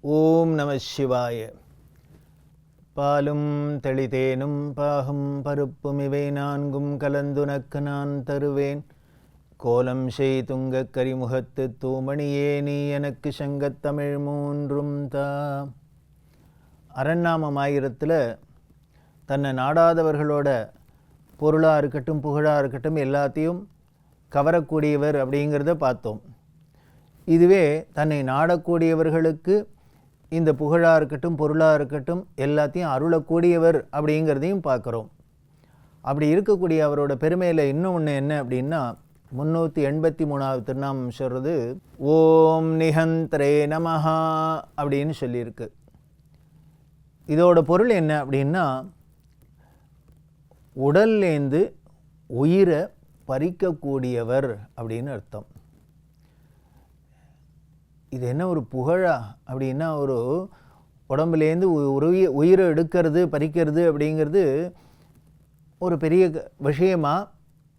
ஓம் நம சிவாய. பாலும் தெளிதேனும் பாகும் பருப்பும் இவை நான்கும் கலந்துனக்கு நான் தருவேன். கோலம் செய் துங்கக் கரிமுகத்து தூமணியே நீ எனக்கு சங்கத்தமிழ் மூன்றும் தா. அரண்நாமம் ஆயிரத்தில் தன்னை நாடாதவர்களோட பொருளாக இருக்கட்டும் புகழாக இருக்கட்டும் எல்லாத்தையும் கவரக்கூடியவர் அப்படிங்கிறத பார்த்தோம். இதுவே தன்னை நாடக்கூடியவர்களுக்கு இந்த புகழாக இருக்கட்டும் பொருளாக இருக்கட்டும் எல்லாத்தையும் அருளக்கூடியவர் அப்படிங்கிறதையும் பார்க்குறோம். அப்படி இருக்கக்கூடிய அவரோட பெருமையில் இன்னும் ஒன்று என்ன அப்படின்னா 383வது திருநாமம் சொல்கிறது ஓம் நிஹந்திரே நமஹா அப்படின்னு சொல்லியிருக்கு. இதோட பொருள் என்ன அப்படின்னா உடல்லேருந்து உயிரை பறிக்கக்கூடியவர் அப்படின்னு அர்த்தம். இது என்ன ஒரு புகழா அப்படின்னா, ஒரு உடம்புலேருந்து உயிரை எடுக்கிறது பறிக்கிறது அப்படிங்கிறது ஒரு பெரிய விஷயமா,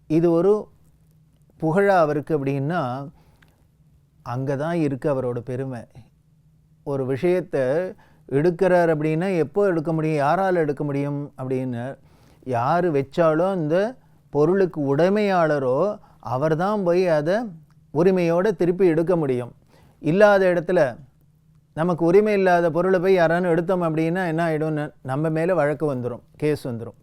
இது ஒரு புகழா அவருக்கு அப்படின்னா அங்கே தான் இருக்குது அவரோட பெருமை. ஒரு விஷயத்தை எடுக்கிறார் அப்படின்னா எப்போ எடுக்க முடியும், யாரால் எடுக்க முடியும் அப்படின்னு, யார் வச்சாலும் இந்த பொருளுக்கு உடைமையாளரோ அவர் தான் போய் அதை உரிமையோடு திருப்பி எடுக்க முடியும். இல்லாத இடத்துல நமக்கு உரிமை இல்லாத பொருளை போய் யாரானு எடுத்தோம் அப்படின்னா என்ன ஆகிடும்னு நம்ம மேலே வழக்கு வந்துடும், கேஸ் வந்துடும்.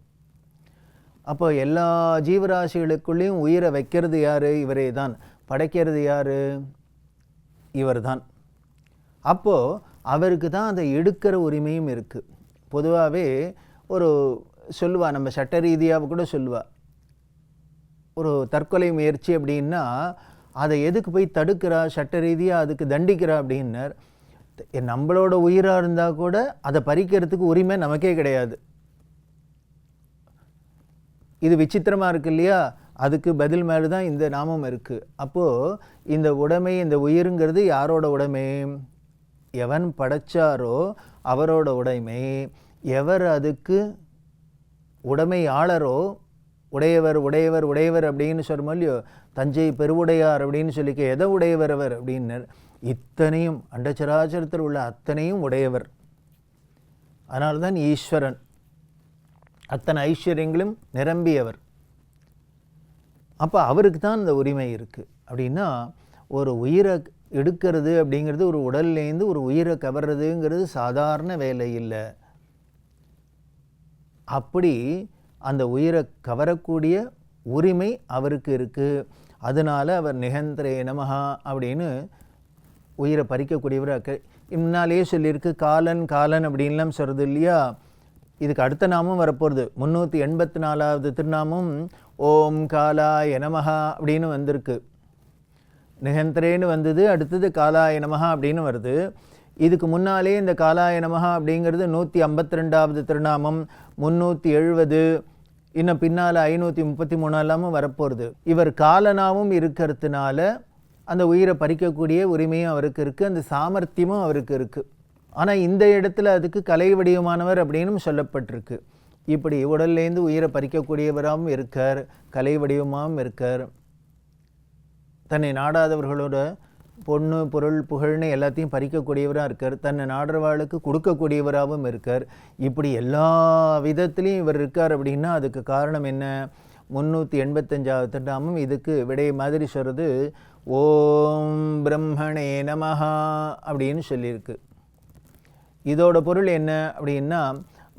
அப்போ எல்லா ஜீவராசிகளுக்குள்ளேயும் உயிரை வைக்கிறது யார்? இவரே தான். படைக்கிறது யார்? இவர் தான். அப்போது அவருக்கு தான் அதை எடுக்கிற உரிமையும் இருக்குது. பொதுவாகவே ஒரு சொல்லுவா, நம்ம சட்ட ரீதியாக கூட சொல்லுவா, ஒரு தற்கொலை முயற்சி அப்படின்னா அதை எதுக்கு போய் தடுக்கிறா, சட்ட ரீதியாக அதுக்கு தண்டிக்கிறா அப்படின்னர். நம்மளோட உயிராக இருந்தால் கூட அதை பறிக்கிறதுக்கு உரிமை நமக்கே கிடையாது. இது விசித்திரமாக இருக்கு இல்லையா? அதுக்கு பதில் மேலே தான் இந்த நாமம் இருக்குது. அப்போது இந்த உடைமை, இந்த உயிருங்கிறது யாரோட உடைமை? எவன் படைச்சாரோ அவரோட உடைமை. எவர் அதுக்கு உடைமையாளரோ, உடையவர் உடையவர் உடையவர் அப்படின்னு சொல்லும் இல்லையோ, தஞ்சை பெருவுடையார் அப்படின்னு சொல்லிக்க, எதை உடையவர் அவர் அப்படின்னு, இத்தனையும் அண்டச்சராச்சரத்தில் உள்ள அத்தனையும் உடையவர். அதனால்தான் ஈஸ்வரன், அத்தனை ஐஸ்வர்யங்களும் நிரம்பியவர். அப்போ அவருக்கு தான் இந்த உரிமை இருக்குது. அப்படின்னா ஒரு உயிரை எடுக்கிறது அப்படிங்கிறது, ஒரு உடல்லேருந்து ஒரு உயிரை கவர்றதுங்கிறது சாதாரண வேலை இல்லை. அப்படி அந்த உயிரை கவரக்கூடிய உரிமை அவருக்கு இருக்குது. அதனால் அவர் நிஹந்திரே நமஹா அப்படின்னு உயிரை பறிக்கக்கூடியவராக முன்னாலேயே சொல்லியிருக்கு. காலன் காலன் அப்படின்லாம் சொல்கிறது இல்லையா? இதுக்கு அடுத்த நாமும் வரப்போகிறது. 384வது திருநாமம் ஓம் காலாய நமஹா அப்படின்னு வந்திருக்கு. நிஹந்திரேன்னு வந்தது, அடுத்தது காலாய நமஹா அப்படின்னு வருது. இதுக்கு முன்னாலே இந்த காலாய நமஹா அப்படிங்கிறது 152வது திருநாமம், 370, இன்னும் பின்னால் 533 வரப்போகிறது. இவர் காலனாவும் இருக்கிறதுனால அந்த உயிரை பறிக்கக்கூடிய உரிமையும் அவருக்கு இருக்குது, அந்த சாமர்த்தியமும் அவருக்கு இருக்குது. ஆனால் இந்த இடத்துல அதுக்கு கலை வடிவமானவர் அப்படின்னு சொல்லப்பட்டிருக்கு. இப்படி உடல்லேருந்து உயிரை பறிக்கக்கூடியவராகவும் இருக்கார், கலை வடிவமாகவும் இருக்கார். தன்னை நாடாதவர்களோட பொண்ணு பொருள் புகழ்னு எல்லாத்தையும் பறிக்கக்கூடியவராக இருக்கார். தன்னை நாடுறவாளுக்கு கொடுக்கக்கூடியவராகவும் இருக்கார். இப்படி எல்லா விதத்துலேயும் இவர் இருக்கார். அப்படின்னா அதுக்கு காரணம் என்ன? 385வது திருநாமம் இதுக்கு விடை மாதிரி சொல்கிறது ஓம் பிரம்மணே நமஹா அப்படின்னு சொல்லியிருக்கு. இதோட பொருள் என்ன அப்படின்னா,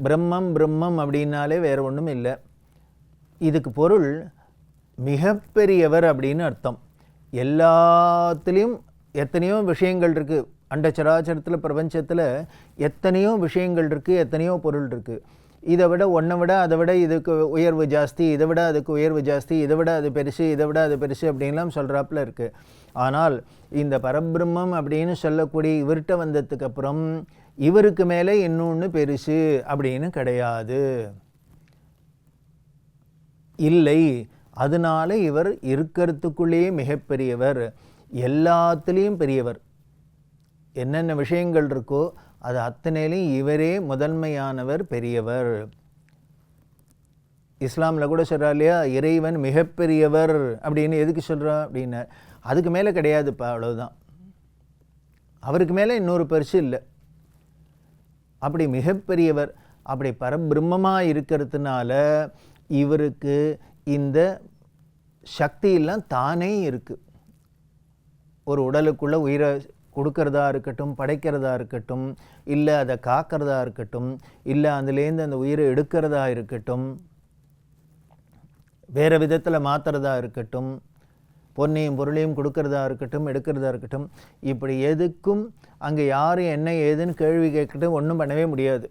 பிரம்மம் பிரம்மம் அப்படின்னாலே வேறு ஒன்றும் இல்லை. இதுக்கு பொருள் மிகப்பெரியவர் அப்படின்னு அர்த்தம். எல்லாத்துலேயும் எத்தனையோ விஷயங்கள் இருக்குது. அண்டச்சராச்சரத்தில் பிரபஞ்சத்தில் எத்தனையோ விஷயங்கள் இருக்குது, எத்தனையோ பொருள் இருக்குது. இதை விட ஒன்றை விட அதை விட இதுக்கு உயர்வு ஜாஸ்தி, இதை விட அதுக்கு உயர்வு ஜாஸ்தி, இதை விட அது பெருசு, இதை விட அது பெருசு அப்படின்லாம் சொல்கிறாப்புல இருக்குது. ஆனால் இந்த பரபிரம்மம் அப்படின்னு சொல்லக்கூடிய இவர்கிட்ட வந்ததுக்கப்புறம் இவருக்கு மேலே இன்னொன்று பெருசு அப்படின்னு கிடையாது, இல்லை. அதனால இவர் இருக்கிறதுக்குள்ளேயே மிகப்பெரியவர், எல்லாத்துலேயும் பெரியவர். என்னென்ன விஷயங்கள் இருக்கோ அது அத்தனையிலையும் இவரே முதன்மையானவர், பெரியவர். இஸ்லாமில் கூட சொல்கிறா இல்லையா, இறைவன் மிகப்பெரியவர் அப்படின்னு. எதுக்கு சொல்கிறா அப்படின்னா, அதுக்கு மேலே கிடையாதுப்பா, அவ்வளோதான். அவருக்கு மேலே இன்னொரு பெருசு இல்லை. அப்படி மிகப்பெரியவர், அப்படி பரபிரம்மமாக இருக்கிறதுனால இவருக்கு இந்த சக்தியெல்லாம் தானே இருக்குது. ஒரு உடலுக்குள்ளே உயிரை கொடுக்கறதா இருக்கட்டும், படைக்கிறதா இருக்கட்டும், இல்லை அதை காக்கிறதா இருக்கட்டும், இல்லை அதுலேருந்து அந்த உயிரை எடுக்கிறதா இருக்கட்டும், வேறு விதத்தில் மாற்றுறதா இருக்கட்டும், பொன்னையும் பொருளையும் கொடுக்கறதா இருக்கட்டும், எடுக்கிறதா இருக்கட்டும், இப்படி எதுக்கும் அங்கே யாரும் என்ன ஏதுன்னு கேள்வி கேட்கட்டும் ஒன்றும் பண்ணவே முடியாது.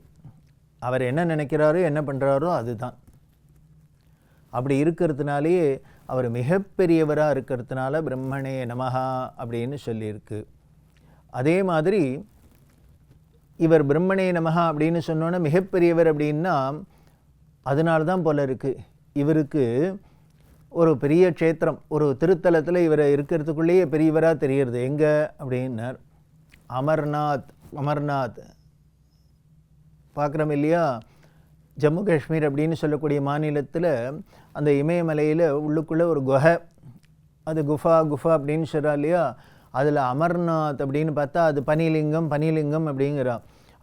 அவர் என்ன நினைக்கிறாரோ என்ன பண்ணுறாரோ அதுதான். அப்படி இருக்கிறதுனாலேயே அவர் மிகப்பெரியவராக இருக்கிறதுனால பிரம்மணே நமஹா அப்படின்னு சொல்லியிருக்கு. அதே மாதிரி இவர் பிரம்மணே நமஹா அப்படின்னு சொன்னோன்னே மிகப்பெரியவர் அப்படின்னா அதனால தான் போல இருக்குது. இவருக்கு ஒரு பெரிய க்ஷேத்திரம், ஒரு திருத்தலத்தில் இவர் இருக்கிறதுக்குள்ளேயே பெரியவராக தெரிகிறது. எங்கே அப்படின்னார், அமர்நாத் பார்க்குறோம் இல்லையா, ஜம்மு காஷ்மீர் அப்படின்னு சொல்லக்கூடிய மாநிலத்தில் அந்த இமயமலையில் உள்ளுக்குள்ளே ஒரு குகை, அது குஃபா அப்படின்னு சொல்கிறா இல்லையா, அதில் அமர்நாத் அப்படின்னு பார்த்தா அது பனிலிங்கம் அப்படிங்கிறா.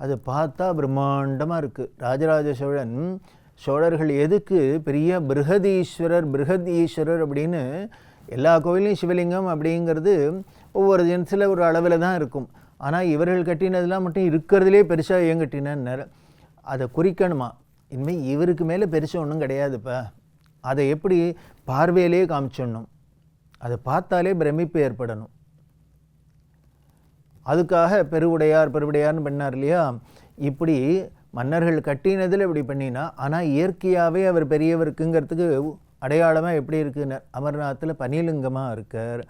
அது பார்த்தா பிரம்மாண்டமாக இருக்குது. ராஜராஜ சோழர்கள் எதுக்கு பெரிய பிருகத் ஈஸ்வரர் அப்படின்னு எல்லா கோயிலையும் சிவலிங்கம் அப்படிங்கிறது ஒவ்வொரு தினத்தில் ஒரு அளவில் தான் இருக்கும். ஆனால் இவர்கள் கட்டினதெல்லாம் மட்டும் இருக்கிறதுலே பெருசாக ஏன் கட்டினார், அதை குறிக்கணுமா. இனிமேல் இவருக்கு மேலே பெருசாக ஒன்றும் கிடையாதுப்பா, அதை எப்படி பார்வையிலே காமிச்சிடணும், அதை பார்த்தாலே பிரமிப்பு ஏற்படணும். அதுக்காக பெருவுடையார்னு பண்ணார் இல்லையா. இப்படி மன்னர்கள் கட்டினதில் இப்படி பண்ணினா, ஆனால் இயற்கையாகவே அவர் பெரியவருக்குங்கிறதுக்கு அடையாளமாக எப்படி இருக்குன்னு அமர்நாத்தில் பனிலிங்கமாக இருக்கார்.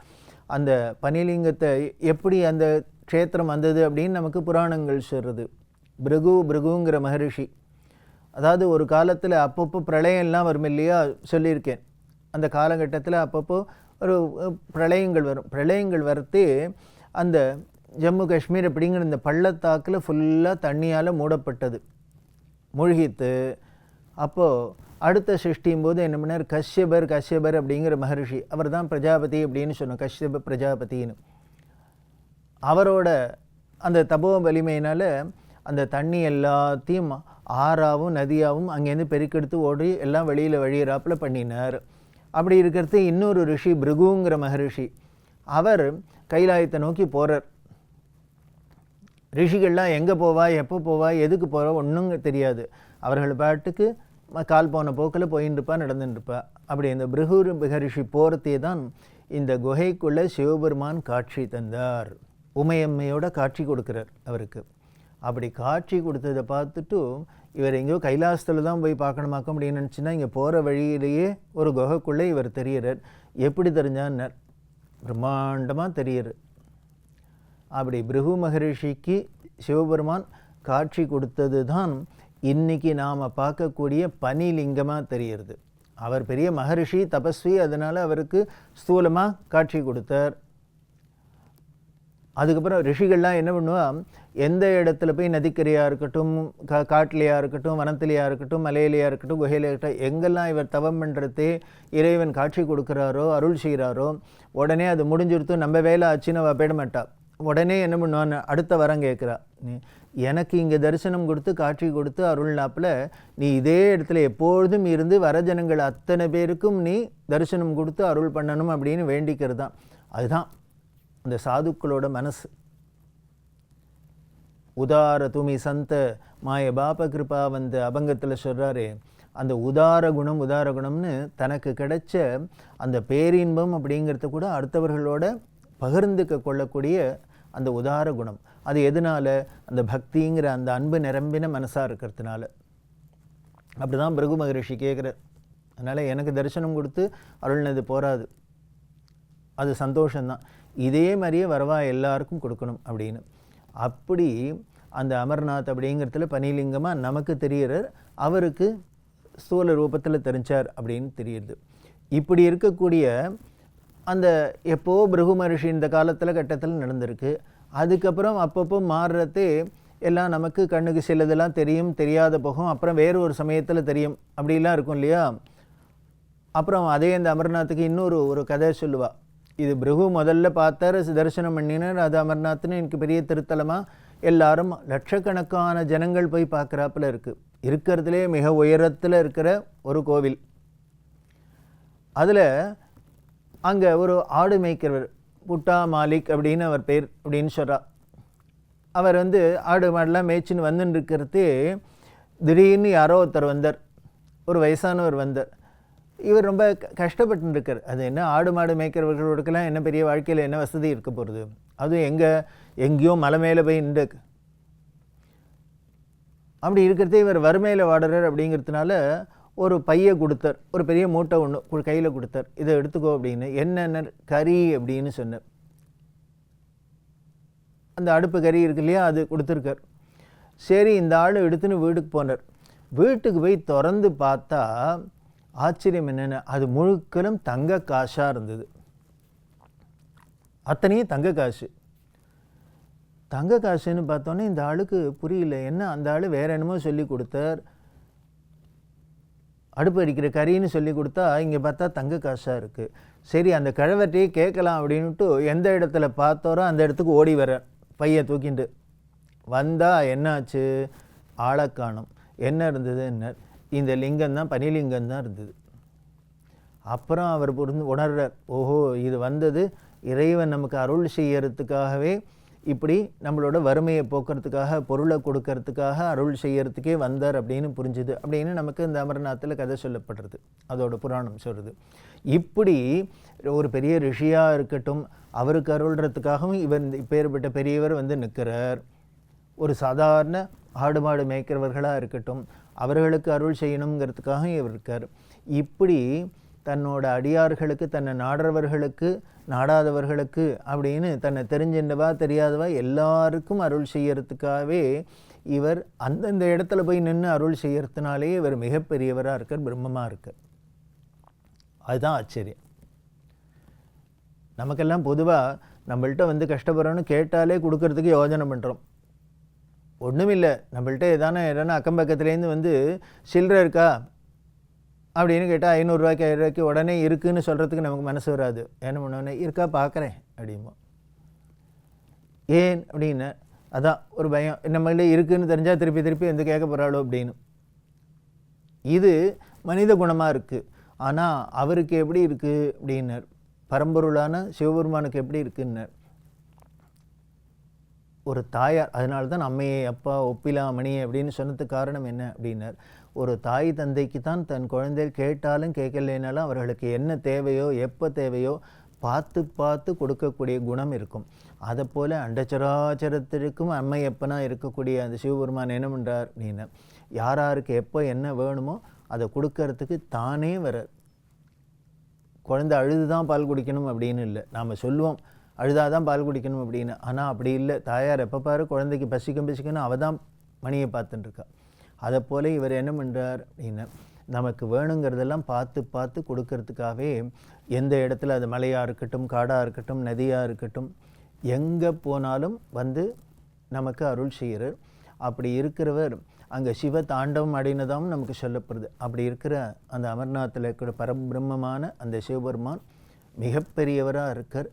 அந்த பனிலிங்கத்தை எப்படி அந்த க்ஷேத்திரம் வந்தது அப்படின்னு நமக்கு புராணங்கள் சொல்கிறது. பிருகுங்கிற மகரிஷி, அதாவது ஒரு காலத்தில் அப்பப்போ பிரளயம்லாம் வரும் இல்லையா, சொல்லியிருக்கேன். அந்த காலகட்டத்தில் அப்பப்போ ஒரு பிரளயங்கள் வரத்தே அந்த ஜம்மு காஷ்மீர் அப்படிங்கிற இந்த பள்ளத்தாக்கில் ஃபுல்லாக தண்ணியால் மூடப்பட்டது, மூழ்கித்து. அப்போது அடுத்த சிருஷ்டியும் போது என்ன பண்ணார், கஷ்யபர் அப்படிங்கிற மகரிஷி, அவர் தான் பிரஜாபதி அப்படின்னு சொன்னோம், கஷ்யப பிரஜாபதின்னு. அவரோட அந்த தபோ வலிமையினால் அந்த தண்ணி எல்லாத்தையும் ஆறாவும் நதியாகவும் அங்கேருந்து பெருக்கெடுத்து ஓடி எல்லாம் வெளியில் வழியிறாப்பில் பண்ணினார். அப்படி இருக்கிறது இன்னொரு ரிஷி பிருகுங்கிற மகரிஷி, அவர் கைலாயத்தை நோக்கி போகிறார். ரிஷிகள்லாம் எங்கே போவா, எப்போ போவா, எதுக்கு போவா ஒன்றும் தெரியாது. அவர்கள் பாட்டுக்கு கால் போன போக்கில் போயின்ட்டுருப்பா, நடந்துட்டுருப்பா. அப்படி இந்த பிருகு மகரிஷி போகிறதே தான் இந்த குகைக்குள்ளே சிவபெருமான் காட்சி தந்தார். உமையம்மையோட காட்சி கொடுக்குறார் அவருக்கு. அப்படி காட்சி கொடுத்ததை பார்த்துட்டு இவர் எங்கேயோ கைலாசத்தில் தான் போய் பார்க்கணுமாக்க அப்படின்னு நினச்சின்னா, இங்கே போகிற வழியிலேயே ஒரு குகைக்குள்ளே இவர் தெரிகிறார். எப்படி தெரிஞ்சான்னார், பிரம்மாண்டமாக தெரியுது. அப்படி பிருகு மகரிஷிக்கு சிவபெருமான் காட்சி கொடுத்தது தான் இன்றைக்கி நாம் பார்க்கக்கூடிய பனிலிங்கமாக தெரிகிறது. அவர் பெரிய மகரிஷி, தபஸ்வி, அதனால் அவருக்கு ஸ்தூலமாக காட்சி கொடுத்தார். அதுக்கப்புறம் ரிஷிகள்லாம் என்ன பண்ணுவா, எந்த இடத்துல போய் நதிக்கரையாக இருக்கட்டும், காட்டிலையாக இருக்கட்டும், வனத்திலையாக இருக்கட்டும், மலையிலையாக இருக்கட்டும், குகையிலையாக இருக்கட்டும், எங்கெல்லாம் இவர் தவம் பண்ணுறதே இறைவன் காட்சி கொடுக்குறாரோ, அருள் செய்கிறாரோ, உடனே அது முடிஞ்சிருத்து, நம்ம வேலை ஆச்சுன்னு அவள் போயிட மாட்டா. உடனே என்ன பண்ணுவான்னு அடுத்த வரம் கேட்குறா, எனக்கு இங்கே தரிசனம் கொடுத்து காட்சி கொடுத்து அருள்னாப்பில் நீ இதே இடத்துல எப்பொழுதும் இருந்து வரஜனங்கள் அத்தனை பேருக்கும் நீ தரிசனம் கொடுத்து அருள் பண்ணணும் அப்படின்னு வேண்டிக்கிறது தான். அதுதான் அந்த சாதுக்களோட மனசு. உதார துமி சந்த மாய பாப கிருபா வந்த அபங்கத்தில் சொல்கிறாரே, அந்த உதார குணம்னு தனக்கு கிடைச்ச அந்த பேரின்பம் அப்படிங்கிறத கூட அடுத்தவர்களோட பகிர்ந்துக்க கொள்ளக்கூடிய அந்த உதார குணம். அது எதனால், அந்த பக்திங்கிற அந்த அன்பு நிரம்பின மனசாக இருக்கிறதுனால. அப்படி தான் பிருகு மகரிஷி கேட்குறார். அதனால் எனக்கு தரிசனம் கொடுத்து அருள்னது போராது, அது சந்தோஷந்தான், இதே மாதிரியே வரவா எல்லாருக்கும் கொடுக்கணும் அப்படின்னு. அப்படி அந்த அமர்நாத் அப்படிங்கிறதுல பனிலிங்கமாக நமக்கு தெரிகிறார், அவருக்கு ஸ்தூல ரூபத்தில் தெரிஞ்சார் அப்படின்னு தெரியுது. இப்படி இருக்கக்கூடிய அந்த எப்போ பிருகு மகரிஷி இந்த காலத்தில் கட்டத்தில் நடந்திருக்கு. அதுக்கப்புறம் அப்பப்போ மாறுறதே எல்லாம் நமக்கு கண்ணுக்கு சிலதெல்லாம் தெரியும், தெரியாத போகும், அப்புறம் வேறு ஒரு சமயத்தில் தெரியும், அப்படிலாம் இருக்கும் இல்லையா. அப்புறம் அதே அந்த அமர்நாத்துக்கு இன்னொரு கதை சொல்லுவாள். இது பிருகு முதல்ல பார்த்தார், தரிசனம் பண்ணினார், அது அமர்நாத்னு எனக்கு பெரிய திருத்தலமாக எல்லாரும் லட்சக்கணக்கான ஜனங்கள் போய் பார்க்குறாப்புல இருக்குது. இருக்கிறதுலே மிக உயரத்தில் இருக்கிற ஒரு கோவில். அதில் அங்கே ஒரு ஆடு மேய்க்கிறவர், புட்டா மாலிக் அப்படின்னு அவர் பேர் அப்படின்னு சொல்கிறார். அவர் ஆடு மாடெலாம் மேய்ச்சின்னு வந்துன்னு இருக்கிறது, திடீர்னு யாரோ ஒருத்தர் வந்தார், ஒரு வயசானவர் வந்தார். இவர் ரொம்ப கஷ்டப்பட்டு இருக்கார். அது என்ன, ஆடு மாடு மேய்க்கிறவர்களுக்கெல்லாம் என்ன பெரிய வாழ்க்கையில் என்ன வசதி இருக்க போகிறது, அதுவும் எங்கேயோ மலை மேலே போய் நின்று அப்படி இருக்கிறதே இவர் வறுமையில் வாடுறார். அப்படிங்கிறதுனால ஒரு பையை கொடுத்தார், ஒரு பெரிய மூட்டை ஒன்று கையில் கொடுத்தார், இதை எடுத்துக்கோ அப்படின்னு. என்னென்ன கறி அப்படின்னு சொன்னார். அந்த அடுப்பு கறி இருக்கு இல்லையா, அது கொடுத்துருக்கார். சரி, இந்த ஆள் எடுத்துன்னு வீட்டுக்கு போனார். வீட்டுக்கு போய் திறந்து பார்த்தா ஆச்சரியம் என்னென்ன, அது முழுக்கலும் தங்க காசாக இருந்தது. அத்தனையும் தங்க காசு. தங்க காசுன்னு பார்த்தோன்னே இந்த ஆளுக்கு புரியல. என்ன, அந்த ஆள் வேற என்னமோ சொல்லி கொடுத்தார், அடுப்பு அடிக்கிற கறின்னு சொல்லி கொடுத்தா, இங்கே பார்த்தா தங்க காசாக இருக்குது. சரி, அந்த கிழவர்கிட்டையே கேட்கலாம் அப்படின்ட்டு எந்த இடத்துல பார்த்தோரோ அந்த இடத்துக்கு ஓடி வர பையை தூக்கிண்டு வந்தால் என்னாச்சு, ஆளை காணோம். என்ன இருந்தது, என்ன, இந்த லிங்கம் தான், பனிலிங்கம் தான் இருந்தது. அப்புறம் அவர் உணர்றார், ஓஹோ, இது வந்தது இறைவன் நமக்கு அருள் செய்யறதுக்காகவே, இப்படி நம்மளோட வறுமையை போக்குறதுக்காக, பொருளை கொடுக்கறதுக்காக அருள் செய்யறதுக்கே வந்தார் அப்படின்னு புரிஞ்சுது அப்படின்னு நமக்கு இந்த அமர்நாத்தில் கதை சொல்லப்படுறது, அதோட புராணம் சொல்கிறது. இப்படி ஒரு பெரிய ரிஷியாக இருக்கட்டும், அவருக்கு அருள்றதுக்காகவும் இவர் இப்பேற்பட்ட பெரியவர் நிற்கிறார். ஒரு சாதாரண ஆடு மாடு மேய்க்கிறவர்களாக இருக்கட்டும், அவர்களுக்கு அருள் செய்யணுங்கிறதுக்காக இவர் இருக்கார். இப்படி தன்னோட அடியார்களுக்கு, தன்னை நாடுறவர்களுக்கு, நாடாதவர்களுக்கு அப்படின்னு, தன்னை தெரிஞ்சின்றவா தெரியாதவா எல்லாருக்கும் அருள் செய்யறதுக்காகவே இவர் அந்தந்த இடத்துல போய் நின்று அருள் செய்யறதுனாலே இவர் மிகப்பெரியவராக இருக்கார், பிரம்மமாக இருக்கார். அதுதான் ஆச்சரியம். நமக்கெல்லாம் பொதுவாக நம்மள்கிட்ட கஷ்டப்படுறோன்னு கேட்டாலே கொடுக்கறதுக்கு யோஜனை பண்ணுறோம். ஒன்றும் இல்லை, நம்மள்கிட்ட எதானா அக்கம் பக்கத்துலேருந்து சில்லறை இருக்கா அப்படின்னு கேட்டால் 500 ரூபாய்க்கு 1000 ரூபாய்க்கு உடனே இருக்குதுன்னு சொல்கிறதுக்கு நமக்கு மனசு வராது. என்ன பண்ணுவோன்னே, இருக்கா பார்க்குறேன் அப்படிமோ. ஏன் அப்படின்னு, அதான் ஒரு பயம், நம்மள்கிட்ட இருக்குதுன்னு தெரிஞ்சால் திருப்பி திருப்பி கேட்க போகிறாளோ அப்படின்னு. இது மனித குணமாக இருக்குது. ஆனால் அவருக்கு எப்படி இருக்குது அப்படின்னார், பரம்பொருளான சிவபெருமானுக்கு எப்படி இருக்குன்னார். ஒரு தாயார், அதனால தான் அம்மையே அப்பா ஒப்பிலா மணி அப்படின்னு சொன்னதுக்கு காரணம் என்ன அப்படின்னார், ஒரு தாய் தந்தைக்கு தான் தன் குழந்தைகள் கேட்டாலும் கேட்கலைனாலும் அவர்களுக்கு என்ன தேவையோ எப்போ தேவையோ பார்த்து பார்த்து கொடுக்கக்கூடிய குணம் இருக்கும். அதை போல் அண்டச்சராச்சரத்திற்கும் அம்மையப்பனாக இருக்கக்கூடிய அந்த சிவபெருமான் என்ன பண்ணுறார் அப்படின்னா, யாராருக்கு எப்போ என்ன வேணுமோ அதை கொடுக்கறதுக்கு தானே வர. குழந்தை அழுது தான் பால் குடிக்கணும் அப்படின்னு இல்லை, நாம் சொல்லுவோம் அழுதாதான் பால் குடிக்கணும் அப்படின்னு. ஆனால் அப்படி இல்லை, தாயார் எப்போ பாரு குழந்தைக்கு பசிக்கணும் அவள் தான் மணியை பார்த்துட்டுருக்கா. அதை போல் இவர் என்ன பண்ணுறார் அப்படின்னா, நமக்கு வேணுங்கிறதெல்லாம் பார்த்து பார்த்து கொடுக்கறதுக்காகவே எந்த இடத்துல, அது மலையாக இருக்கட்டும், காடாக இருக்கட்டும், நதியாக இருக்கட்டும், எங்கே போனாலும் நமக்கு அருள் செய்கிறார். அப்படி இருக்கிறவர் அங்கே சிவ தாண்டவம் அடைனதாகவும் நமக்கு சொல்லப்படுது. அப்படி இருக்கிற அந்த அமர்நாத்தில் இருக்கிற பரபிரம்மமான அந்த சிவபெருமான் மிகப்பெரியவராக இருக்கார்,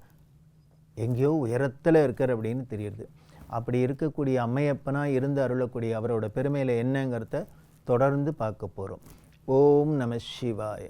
எங்கேயோ உயரத்தில் இருக்கார் அப்படின்னு தெரியுது. அப்படி இருக்கக்கூடிய அம்மையப்பனாக இருந்து அருளக்கூடிய அவரோட பெருமையில் என்னங்கிறத தொடர்ந்து பார்க்க போகிறோம். ஓம் நம சிவாய.